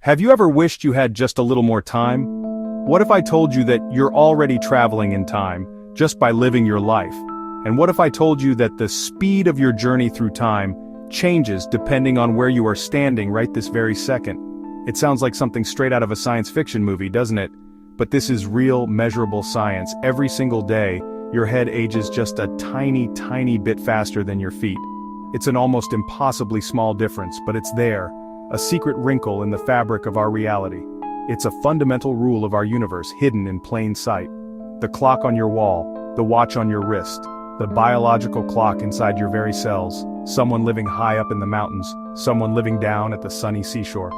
Have you ever wished you had just a little more time? What if I told you that you're already traveling in time, just by living your life? And what if I told you that the speed of your journey through time changes depending on where you are standing right this very second? It sounds like something straight out of a science fiction movie, doesn't it? But this is real, measurable science. Every single day, your head ages just a tiny, tiny bit faster than your feet. It's an almost impossibly small difference, but it's there. A secret wrinkle in the fabric of our reality. It's a fundamental rule of our universe hidden in plain sight. The clock on your wall, the watch on your wrist, the biological clock inside your very cells, someone living high up in the mountains, someone living down at the sunny seashore.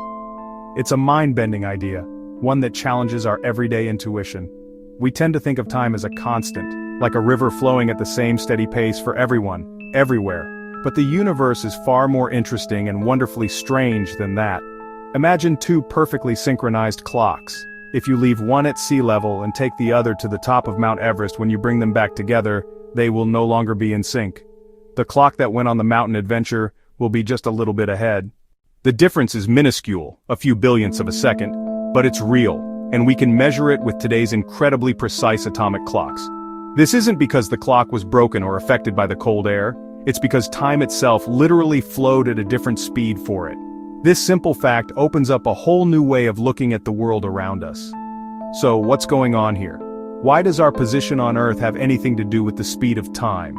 It's a mind-bending idea, one that challenges our everyday intuition. We tend to think of time as a constant, like a river flowing at the same steady pace for everyone, everywhere. But the universe is far more interesting and wonderfully strange than that. Imagine two perfectly synchronized clocks. If you leave one at sea level and take the other to the top of Mount Everest, when you bring them back together, they will no longer be in sync. The clock that went on the mountain adventure will be just a little bit ahead. The difference is minuscule, a few billionths of a second, but it's real, and we can measure it with today's incredibly precise atomic clocks. This isn't because the clock was broken or affected by the cold air. It's because time itself literally flowed at a different speed for it. This simple fact opens up a whole new way of looking at the world around us. So, what's going on here? Why does our position on Earth have anything to do with the speed of time?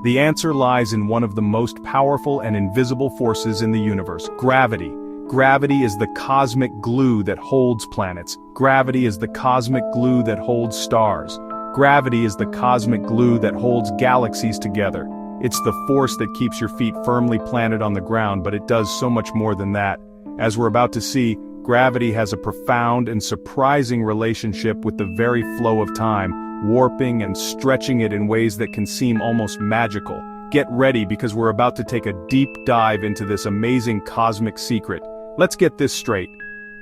The answer lies in one of the most powerful and invisible forces in the universe: gravity. Gravity is the cosmic glue that holds planets. Gravity is the cosmic glue that holds stars. Gravity is the cosmic glue that holds galaxies together. It's the force that keeps your feet firmly planted on the ground, but it does so much more than that. As we're about to see, gravity has a profound and surprising relationship with the very flow of time, warping and stretching it in ways that can seem almost magical. Get ready, because we're about to take a deep dive into this amazing cosmic secret. Let's get this straight.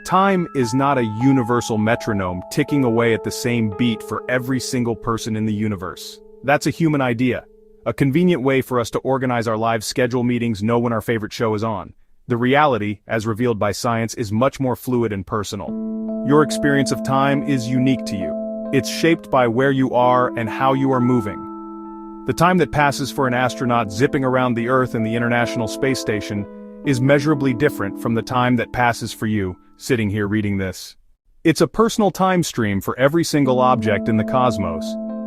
Time is not a universal metronome ticking away at the same beat for every single person in the universe. That's a human idea. A convenient way for us to organize our lives, schedule meetings, know when our favorite show is on. The reality, as revealed by science, is much more fluid and personal. Your experience of time is unique to you. It's shaped by where you are and how you are moving. The time that passes for an astronaut zipping around the Earth and the International Space Station is measurably different from the time that passes for you, sitting here reading this. It's a personal time stream for every single object in the cosmos.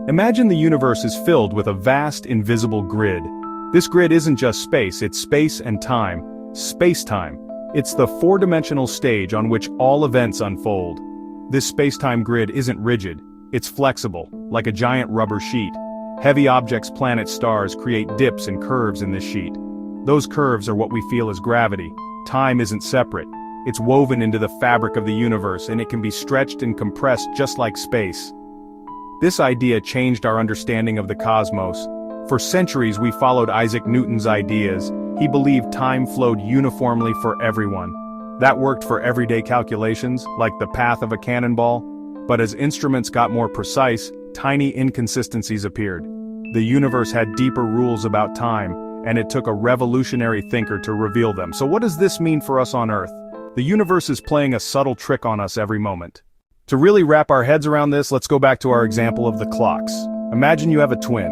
Imagine the universe is filled with a vast, invisible grid. This grid isn't just space, it's space and time. Space-time. It's the four-dimensional stage on which all events unfold. This space-time grid isn't rigid, it's flexible, like a giant rubber sheet. Heavy objects, planets, stars create dips and curves in this sheet. Those curves are what we feel as gravity. Time isn't separate. It's woven into the fabric of the universe, and it can be stretched and compressed just like space. This idea changed our understanding of the cosmos. For centuries we followed Isaac Newton's ideas. He believed time flowed uniformly for everyone. That worked for everyday calculations, like the path of a cannonball. But as instruments got more precise, tiny inconsistencies appeared. The universe had deeper rules about time, and it took a revolutionary thinker to reveal them. So what does this mean for us on Earth? The universe is playing a subtle trick on us every moment. To really wrap our heads around this, let's go back to our example of the clocks. Imagine you have a twin.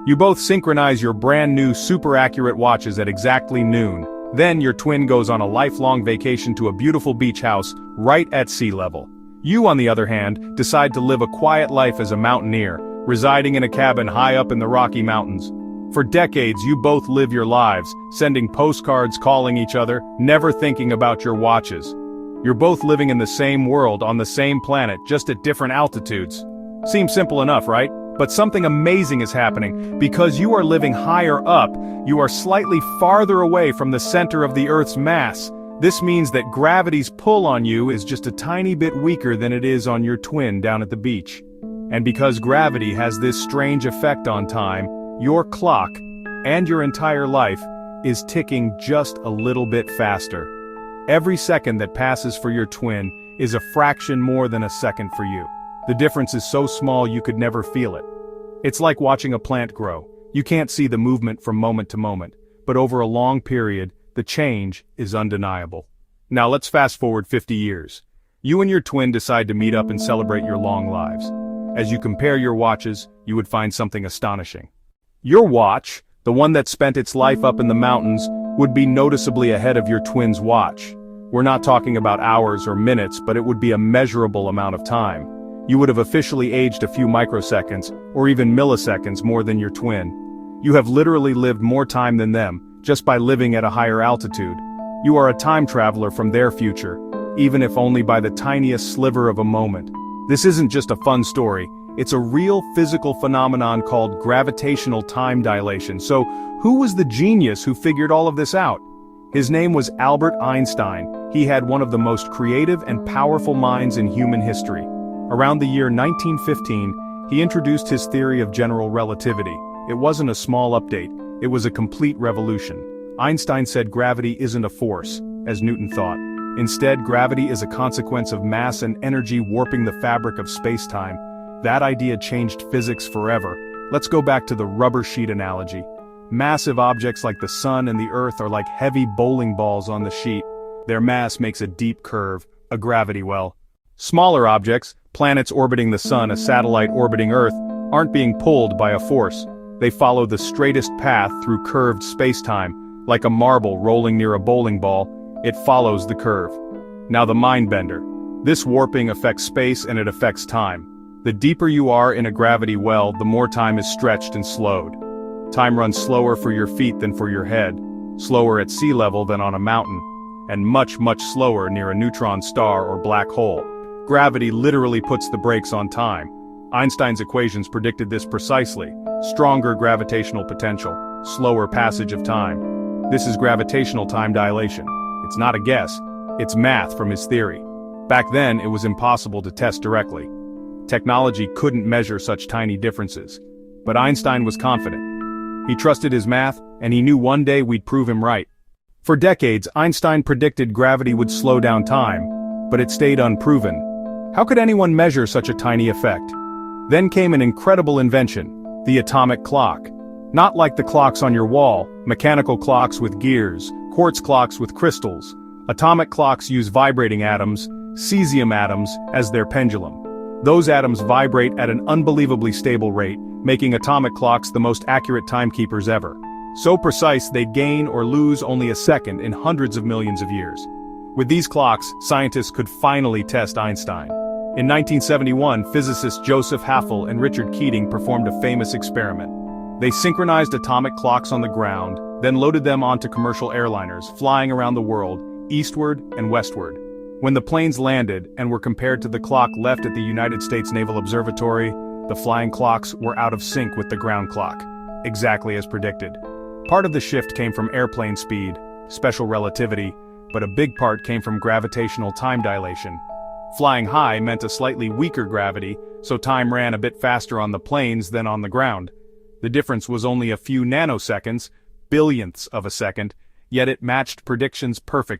You both synchronize your brand new super accurate watches at exactly noon. Then your twin goes on a lifelong vacation to a beautiful beach house right at sea level. You, on the other hand, decide to live a quiet life as a mountaineer, residing in a cabin high up in the Rocky Mountains. For decades you both live your lives, sending postcards, calling each other, never thinking about your watches. You're both living in the same world, on the same planet, just at different altitudes. Seems simple enough, right? But something amazing is happening. Because you are living higher up, you are slightly farther away from the center of the Earth's mass. This means that gravity's pull on you is just a tiny bit weaker than it is on your twin down at the beach. And because gravity has this strange effect on time, your clock, and your entire life, is ticking just a little bit faster. Every second that passes for your twin is a fraction more than a second for you. The difference is so small you could never feel it. It's like watching a plant grow. You can't see the movement from moment to moment, but over a long period, the change is undeniable. Now let's fast forward 50 years. You and your twin decide to meet up and celebrate your long lives. As you compare your watches, you would find something astonishing. Your watch, the one that spent its life up in the mountains, would be noticeably ahead of your twin's watch. We're not talking about hours or minutes, but it would be a measurable amount of time. You would have officially aged a few microseconds, or even milliseconds more than your twin. You have literally lived more time than them, just by living at a higher altitude. You are a time traveler from their future, even if only by the tiniest sliver of a moment. This isn't just a fun story, it's a real physical phenomenon called gravitational time dilation. So, who was the genius who figured all of this out? His name was Albert Einstein. He had one of the most creative and powerful minds in human history. Around the year 1915, he introduced his theory of general relativity. It wasn't a small update, it was a complete revolution. Einstein said gravity isn't a force, as Newton thought. Instead, gravity is a consequence of mass and energy warping the fabric of space-time. That idea changed physics forever. Let's go back to the rubber sheet analogy. Massive objects like the sun and the earth are like heavy bowling balls on the sheet. Their mass makes a deep curve, a gravity well. Smaller objects, planets orbiting the sun, a satellite orbiting Earth, aren't being pulled by a force. They follow the straightest path through curved space-time, like a marble rolling near a bowling ball. It follows the curve. Now the mind-bender. This warping affects space and it affects time. The deeper you are in a gravity well, the more time is stretched and slowed. Time runs slower for your feet than for your head, slower at sea level than on a mountain, and much, much slower near a neutron star or black hole. Gravity literally puts the brakes on time. Einstein's equations predicted this precisely. Stronger gravitational potential, slower passage of time. This is gravitational time dilation. It's not a guess, it's math from his theory. Back then, it was impossible to test directly. Technology couldn't measure such tiny differences. But Einstein was confident. He trusted his math, and he knew one day we'd prove him right. For decades, Einstein predicted gravity would slow down time, but it stayed unproven. How could anyone measure such a tiny effect? Then came an incredible invention, the atomic clock. Not like the clocks on your wall, mechanical clocks with gears, quartz clocks with crystals. Atomic clocks use vibrating atoms, cesium atoms, as their pendulum. Those atoms vibrate at an unbelievably stable rate, making atomic clocks the most accurate timekeepers ever. So precise they'd gain or lose only a second in hundreds of millions of years. With these clocks, scientists could finally test Einstein. In 1971, physicists Joseph Haffel and Richard Keating performed a famous experiment. They synchronized atomic clocks on the ground, then loaded them onto commercial airliners, flying around the world, eastward and westward. When the planes landed and were compared to the clock left at the United States Naval Observatory, the flying clocks were out of sync with the ground clock, exactly as predicted. Part of the shift came from airplane speed, special relativity, but a big part came from gravitational time dilation. Flying high meant a slightly weaker gravity, so time ran a bit faster on the planes than on the ground. The difference was only a few nanoseconds, billionths of a second, yet it matched predictions perfectly.